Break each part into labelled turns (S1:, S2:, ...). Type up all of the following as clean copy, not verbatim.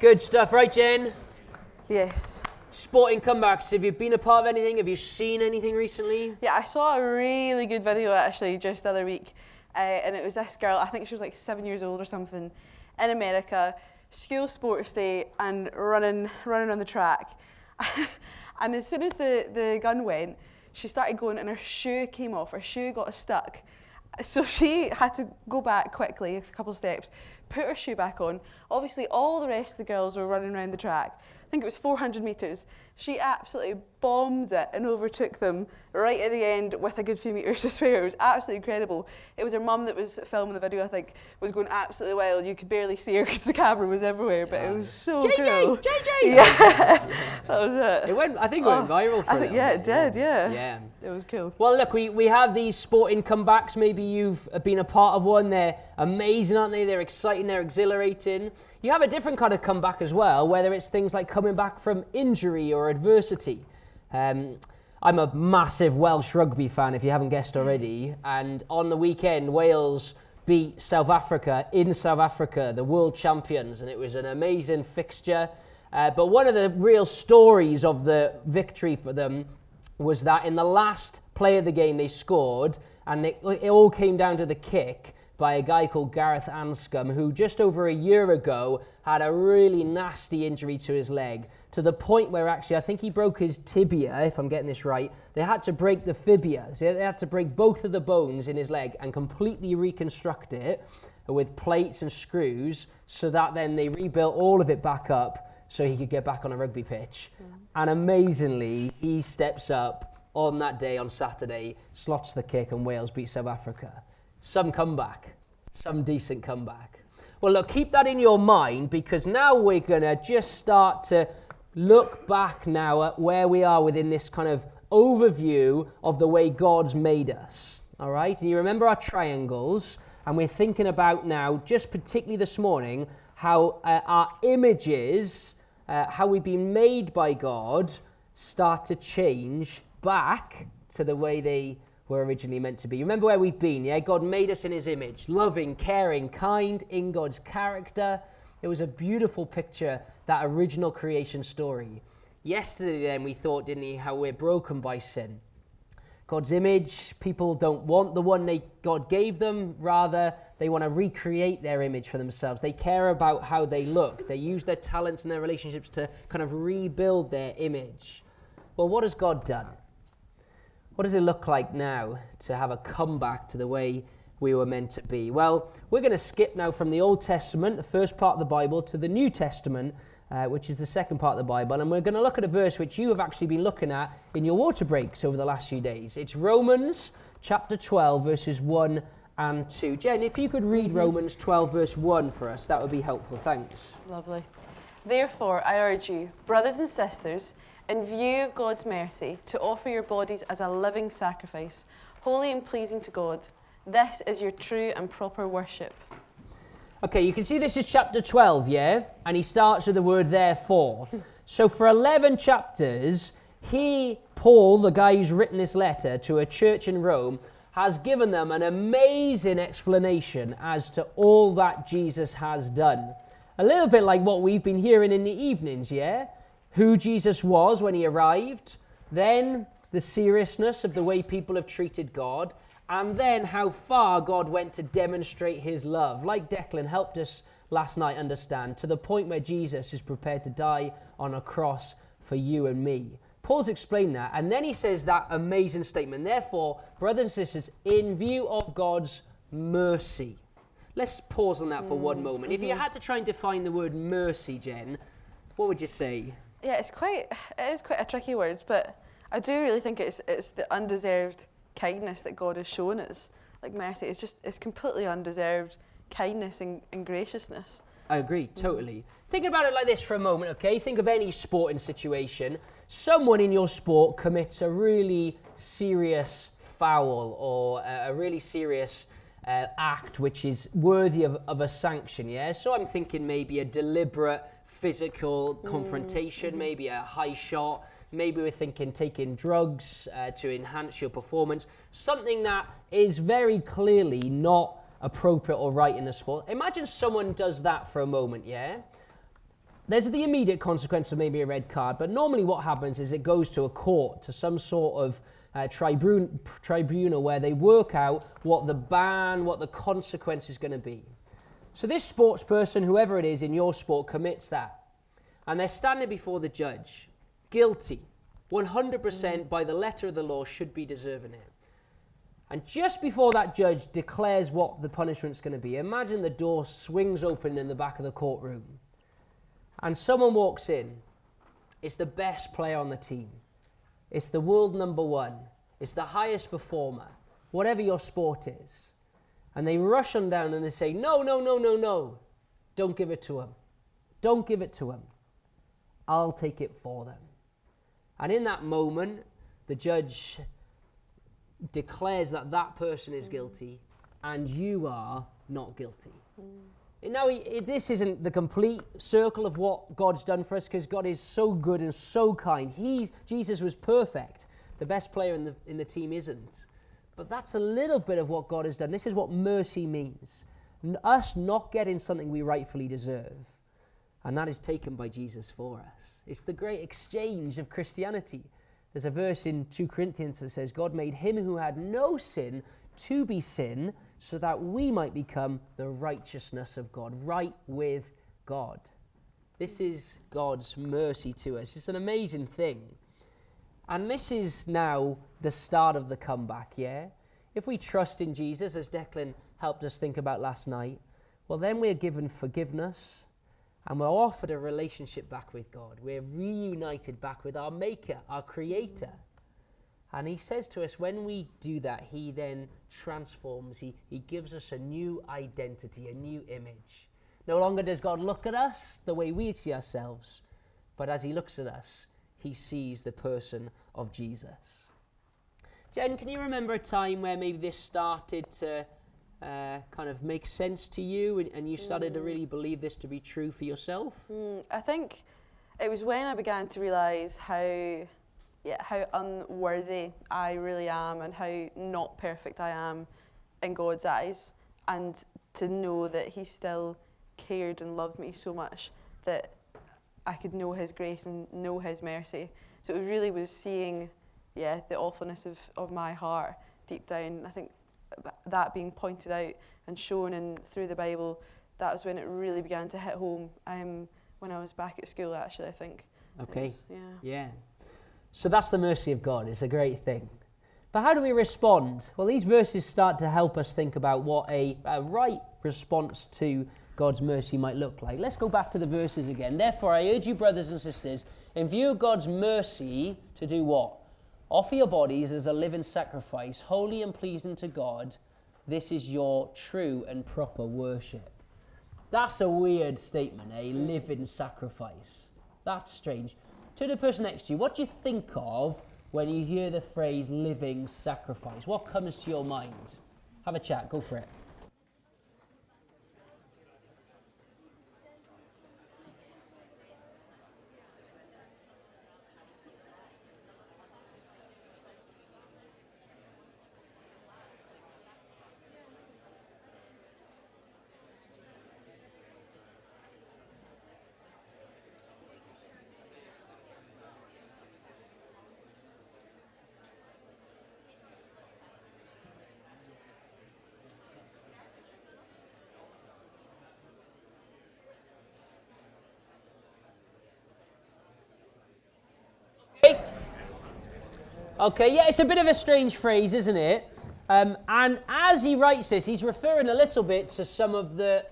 S1: Good stuff, right, Jen?
S2: Yes.
S1: Sporting comebacks. Have you been a part of anything? Have you seen anything recently?
S2: Yeah, I saw a really good video actually just the other week, and it was this girl. I think she was like 7 years old or something, in America, school sports day, and running on the track. And as soon as the gun went, she started going, and her shoe came off. Her shoe got stuck. So she had to go back quickly, a couple of steps, put her shoe back on. Obviously, all the rest of the girls were running around the track. I think it was 400 metres. She absolutely bombed it and overtook them right at the end with a good few metres to spare. It was absolutely incredible. It was her mum that was filming the video, I think, was going absolutely wild. You could barely see her because the camera was everywhere, but it was so cool.
S1: JJ!
S2: Yeah, that was it.
S1: I think it went viral for a little bit.
S2: Yeah, it did, yeah.
S1: Yeah.
S2: It was cool.
S1: Well, look, we have these sporting comebacks. Maybe you've been a part of one. They're amazing, aren't they? They're exciting, they're exhilarating. You have a different kind of comeback as well, whether it's things like coming back from injury or adversity. I'm a massive Welsh rugby fan, if you haven't guessed already. And on the weekend, Wales beat South Africa in South Africa, the world champions, and it was an amazing fixture. But one of the real stories of the victory for them was that in the last play of the game they scored, and it all came down to the kick by a guy called Gareth Anscombe, who just over a year ago had a really nasty injury to his leg, to the point where actually I think he broke his tibia, if I'm getting this right. They had to break the fibia, so they had to break both of the bones in his leg and completely reconstruct it with plates and screws, so that then they rebuilt all of it back up so he could get back on a rugby pitch. And amazingly, he steps up on that day, on Saturday, slots the kick, and Wales beat South Africa. Some comeback, some decent comeback. Well, look, keep that in your mind, because now we're going to just start to look back now at where we are within this kind of overview of the way God's made us. All right? And you remember our triangles, and we're thinking about now, just particularly this morning, how our images, how we've been made by God, start to change back to the way they were originally meant to be. Remember where we've been, yeah? God made us in his image, loving, caring, kind, in God's character. It was a beautiful picture, that original creation story. Yesterday then we thought, didn't he, how we're broken by sin. God's image, people don't want the one God gave them, rather they want to recreate their image for themselves. They care about how they look. They use their talents and their relationships to kind of rebuild their image. Well, what has God done? What does it look like now to have a comeback to the way we were meant to be? Well, we're going to skip now from the Old Testament, the first part of the Bible, to the New Testament, which is the second part of the Bible. And we're going to look at a verse which you have actually been looking at in your water breaks over the last few days. It's Romans chapter 12, verses 1 and 2. Jen, if you could read Romans 12, verse 1 for us, that would be helpful. Thanks.
S2: Lovely. Therefore, I urge you, brothers and sisters, in view of God's mercy, to offer your bodies as a living sacrifice, holy and pleasing to God. This is your true and proper worship.
S1: Okay, you can see this is chapter 12, yeah? And he starts with the word therefore. So for 11 chapters, Paul, the guy who's written this letter to a church in Rome, has given them an amazing explanation as to all that Jesus has done. A little bit like what we've been hearing in the evenings, yeah? Who Jesus was when he arrived, then the seriousness of the way people have treated God, and then how far God went to demonstrate his love, like Declan helped us last night understand, to the point where Jesus is prepared to die on a cross for you and me. Paul's explained that, and then he says that amazing statement, therefore, brothers and sisters, in view of God's mercy. Let's pause on that for one moment. If you had to try and define the word mercy, Jen, what would you say?
S2: Yeah, it is quite a tricky word, but I do really think it's the undeserved kindness that God has shown us. Like mercy, it's completely undeserved kindness and graciousness.
S1: I agree, totally. Think about it like this for a moment, okay? Think of any sporting situation. Someone in your sport commits a really serious foul or a really serious act which is worthy of a sanction, yeah? So I'm thinking maybe a deliberate physical confrontation, maybe a high shot, maybe we're thinking taking drugs to enhance your performance, something that is very clearly not appropriate or right in the sport. Imagine someone does that for a moment, yeah? there's the immediate consequence of maybe a red card, but normally what happens is it goes to a court, to some sort of tribunal where they work out what the ban, what the consequence is going to be. So this sports person, whoever it is in your sport, commits that. And they're standing before the judge, guilty, 100% by the letter of the law, should be deserving it. And just before that judge declares what the punishment's going to be, imagine the door swings open in the back of the courtroom and someone walks in. It's the best player on the team. It's the world number one. It's the highest performer, whatever your sport is. And they rush on down and they say, no, no, no, no, no. Don't give it to him. Don't give it to him. I'll take it for them. And in that moment, the judge declares that that person is guilty and you are not guilty. Now, this isn't the complete circle of what God's done for us, because God is so good and so kind. Jesus was perfect. The best player in the team isn't. But that's a little bit of what God has done. This is what mercy means. Us not getting something we rightfully deserve. And that is taken by Jesus for us. It's the great exchange of Christianity. There's a verse in 2 Corinthians that says, God made him who had no sin to be sin, so that we might become the righteousness of God, right with God. This is God's mercy to us. It's an amazing thing. And this is now the start of the comeback, yeah? If we trust in Jesus, as Declan helped us think about last night, well, then we're given forgiveness and we're offered a relationship back with God. We're reunited back with our Maker, our Creator. And he says to us, when we do that, he then transforms. He gives us a new identity, a new image. No longer does God look at us the way we see ourselves, but as he looks at us, he sees the person of Jesus. Jen, can you remember a time where maybe this started to kind of make sense to you and you started to really believe this to be true for yourself?
S2: I think it was when I began to realise how unworthy I really am and how not perfect I am in God's eyes, and to know that he still cared and loved me so much that I could know his grace and know his mercy. So it really was seeing the awfulness of my heart deep down. I think that being pointed out and shown in through the Bible, that was when it really began to hit home, when I was back at school, actually, I think.
S1: Okay.
S2: Yeah.
S1: So that's the mercy of God. It's a great thing. But how do we respond? Well, these verses start to help us think about what a right response to God's mercy might look like. Let's go back to the verses again. Therefore, I urge you, brothers and sisters, in view of God's mercy, to do what? Offer your bodies as a living sacrifice, holy and pleasing to God. This is your true and proper worship. That's a weird statement, a living sacrifice. That's strange. To the person next to you, what do you think of when you hear the phrase living sacrifice? What comes to your mind? Have a chat, go for it. Okay, yeah, it's a bit of a strange phrase, isn't it? And as he writes this, he's referring a little bit to some of the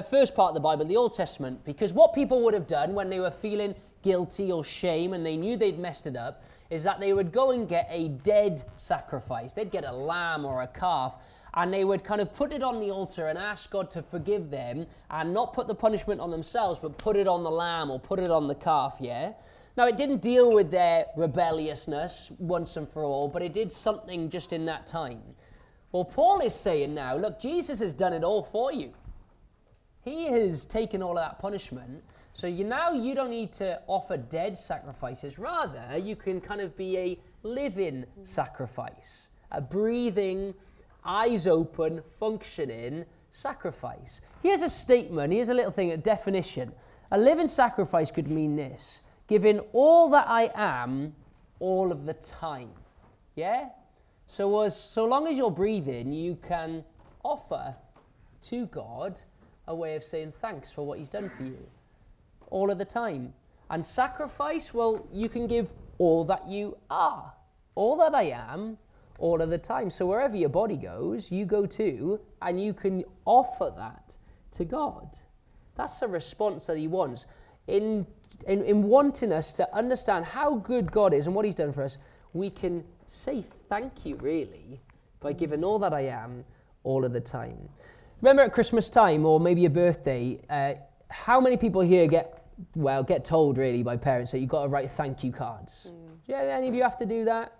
S1: first part of the Bible, the Old Testament, because what people would have done when they were feeling guilty or shame and they knew they'd messed it up is that they would go and get a dead sacrifice. They'd get a lamb or a calf, and they would kind of put it on the altar and ask God to forgive them and not put the punishment on themselves, but put it on the lamb or put it on the calf, yeah? Now, it didn't deal with their rebelliousness once and for all, but it did something just in that time. Well, Paul is saying now, look, Jesus has done it all for you. He has taken all of that punishment, so you don't need to offer dead sacrifices. Rather, you can kind of be a living sacrifice, a breathing, eyes open, functioning sacrifice. Here's a statement, here's a little thing, a definition. A living sacrifice could mean this: giving all that I am, all of the time. Yeah? So long as you're breathing, you can offer to God a way of saying thanks for what he's done for you all of the time. And sacrifice, well, you can give all that you are, all that I am, all of the time. So wherever your body goes, you go to, and you can offer that to God. That's the response that he wants. In wanting us to understand how good God is and what he's done for us, we can say thank you, really, by giving all that I am, all of the time. Remember at Christmas time, or maybe your birthday, how many people here get told, really, by parents that you've got to write thank you cards? Yeah, any of you have to do that?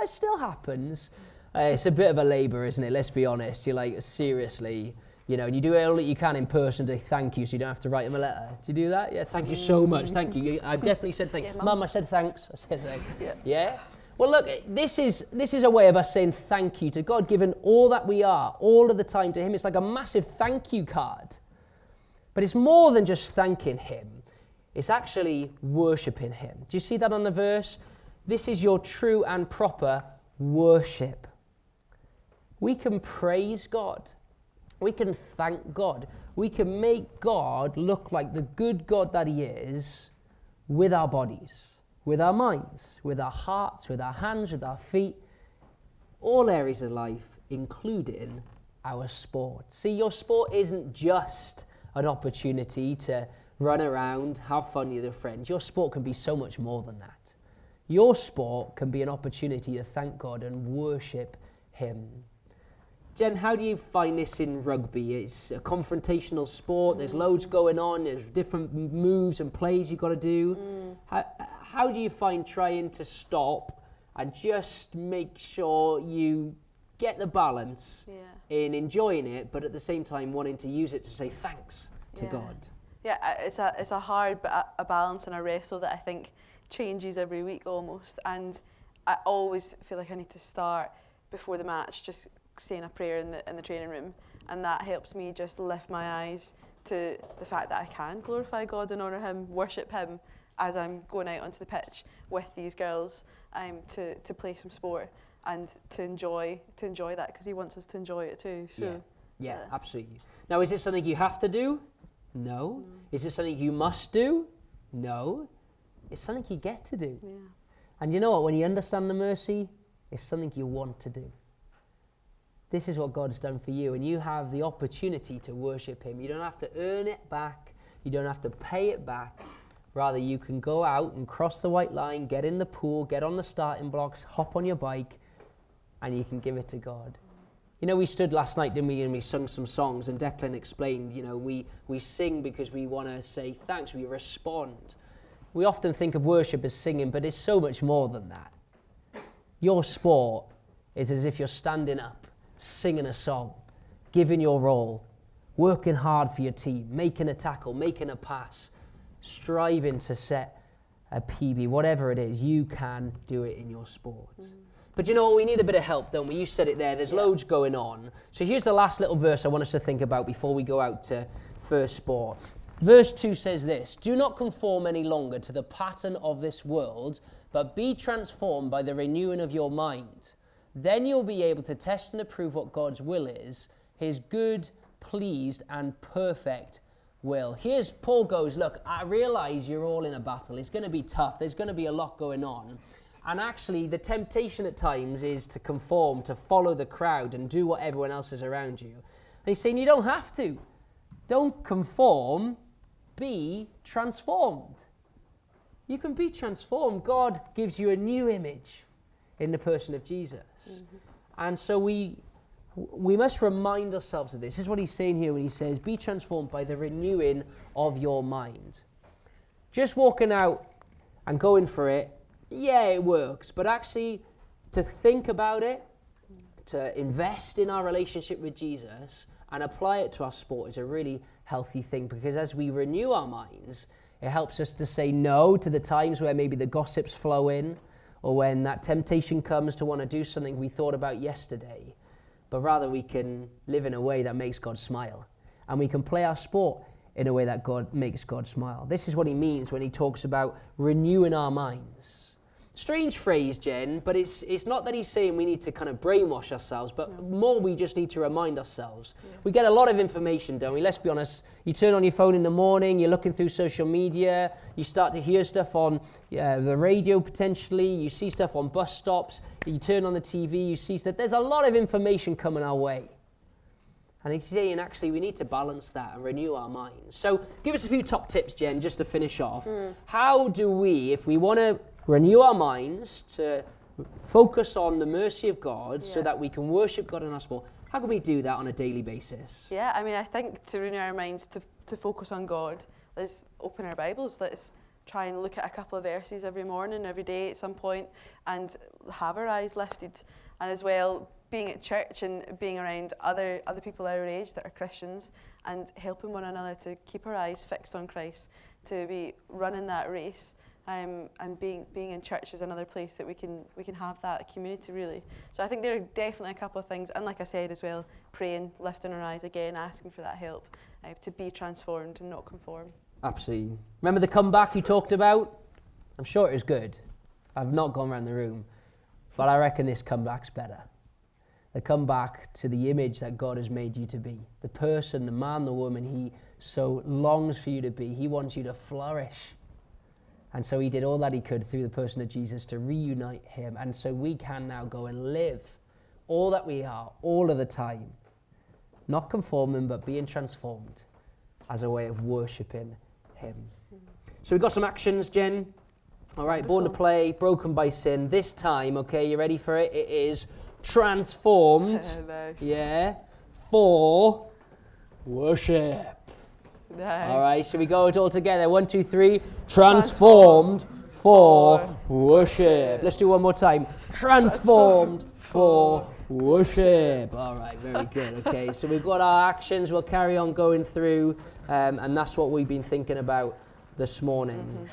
S1: It still happens. It's a bit of a labour, isn't it? Let's be honest. You're like, seriously, and you do all that you can in person to thank you, so you don't have to write them a letter. Do you do that? Yeah, thank you so much. Thank you. I've definitely said thank you. Mum, I said thanks. I said thank you. Yeah? Well, look, this is a way of us saying thank you to God, giving all that we are, all of the time to him. It's like a massive thank you card. But it's more than just thanking him. It's actually worshipping him. Do you see that on the verse? This is your true and proper worship. We can praise God. We can thank God. We can make God look like the good God that he is with our bodies, with our minds, with our hearts, with our hands, with our feet, all areas of life, including our sport. See, your sport isn't just an opportunity to run around, have fun with your friends. Your sport can be so much more than that. Your sport can be an opportunity to thank God and worship him. Jen, how do you find this in rugby? It's a confrontational sport. There's loads going on. There's different moves and plays you've got to do. How do you find trying to stop and just make sure you get the balance in enjoying it, but at the same time wanting to use it to say thanks to God?
S2: Yeah, it's a hard a balance and a wrestle that I think changes every week almost. And I always feel like I need to start before the match just saying a prayer in the training room, and that helps me just lift my eyes to the fact that I can glorify God and honour him, worship him as I'm going out onto the pitch with these girls to play some sport and to enjoy that, because he wants us to enjoy it too. So
S1: yeah, absolutely. Now, is it something you have to do? No. Is it something you must do? No. It's something you get to do.
S2: Yeah.
S1: And you know what? When you understand the mercy, it's something you want to do. This is what God's done for you, and you have the opportunity to worship him. You don't have to earn it back. You don't have to pay it back. Rather, you can go out and cross the white line, get in the pool, get on the starting blocks, hop on your bike, and you can give it to God. We stood last night, didn't we, and we sung some songs, and Declan explained, we sing because we want to say thanks, we respond. We often think of worship as singing, but it's so much more than that. Your sport is as if you're standing up, singing a song, giving your all, working hard for your team, making a tackle, making a pass, striving to set a PB, whatever it is, you can do it in your sport. But you know what, we need a bit of help, don't we? You said it there, there's loads going on. So here's the last little verse I want us to think about before we go out to first sport. Verse 2 says this: do not conform any longer to the pattern of this world, but be transformed by the renewing of your mind. Then you'll be able to test and approve what God's will is, his good, pleased, and perfect will. Here's Paul goes, look, I realize you're all in a battle. It's going to be tough. There's going to be a lot going on. And actually, the temptation at times is to conform, to follow the crowd and do what everyone else is around you. And he's saying you don't have to. Don't conform, be transformed. You can be transformed. God gives you a new image in the person of Jesus. And so we must remind ourselves of this. This is what he's saying here when he says, be transformed by the renewing of your mind. Just walking out and going for it, yeah, it works. But actually, to think about it, to invest in our relationship with Jesus and apply it to our sport is a really healthy thing, because as we renew our minds, it helps us to say no to the times where maybe the gossips flow in, or when that temptation comes to want to do something we thought about yesterday. But rather we can live in a way that makes God smile. And we can play our sport in a way that makes God smile. This is what he means when he talks about renewing our minds. Strange phrase, Jen, but it's not that he's saying we need to kind of brainwash ourselves, but more we just need to remind ourselves. Yeah. We get a lot of information, don't we? Let's be honest. You turn on your phone in the morning, you're looking through social media, you start to hear stuff on the radio potentially, you see stuff on bus stops, you turn on the TV, you see stuff. There's a lot of information coming our way. And he's saying, actually, we need to balance that and renew our minds. So give us a few top tips, Jen, just to finish off. How do we, if we want to renew our minds to focus on the mercy of God so that we can worship God in our sport, how can we do that on a daily basis?
S2: Yeah, I mean, I think to renew our minds, to focus on God, let's open our Bibles, let's try and look at a couple of verses every morning, every day at some point, and have our eyes lifted. And as well, being at church and being around other people our age that are Christians and helping one another to keep our eyes fixed on Christ, to be running that race. And being in church is another place that we can have that community, really. So I think there are definitely a couple of things, and like I said as well, praying, lifting our eyes again, asking for that help to be transformed and not conform.
S1: Absolutely. Remember the comeback you talked about? I'm sure it was good. I've not gone around the room, but I reckon this comeback's better. The comeback to the image that God has made you to be. The person, the man, the woman he so longs for you to be. He wants you to flourish. And so he did all that he could through the person of Jesus to reunite him. And so we can now go and live all that we are, all of the time. Not conforming, but being transformed as a way of worshipping him. So we've got some actions, Jen. All right, born to play, broken by sin. This time, okay, you ready for it? It is transformed.
S2: Nice.
S1: Yeah. For worship.
S2: Nice.
S1: All right, so we go it all together. 1, 2, 3. Transformed for worship. Let's do one more time. Transformed for worship. All right, very good. Okay, so we've got our actions. We'll carry on going through, and that's what we've been thinking about this morning.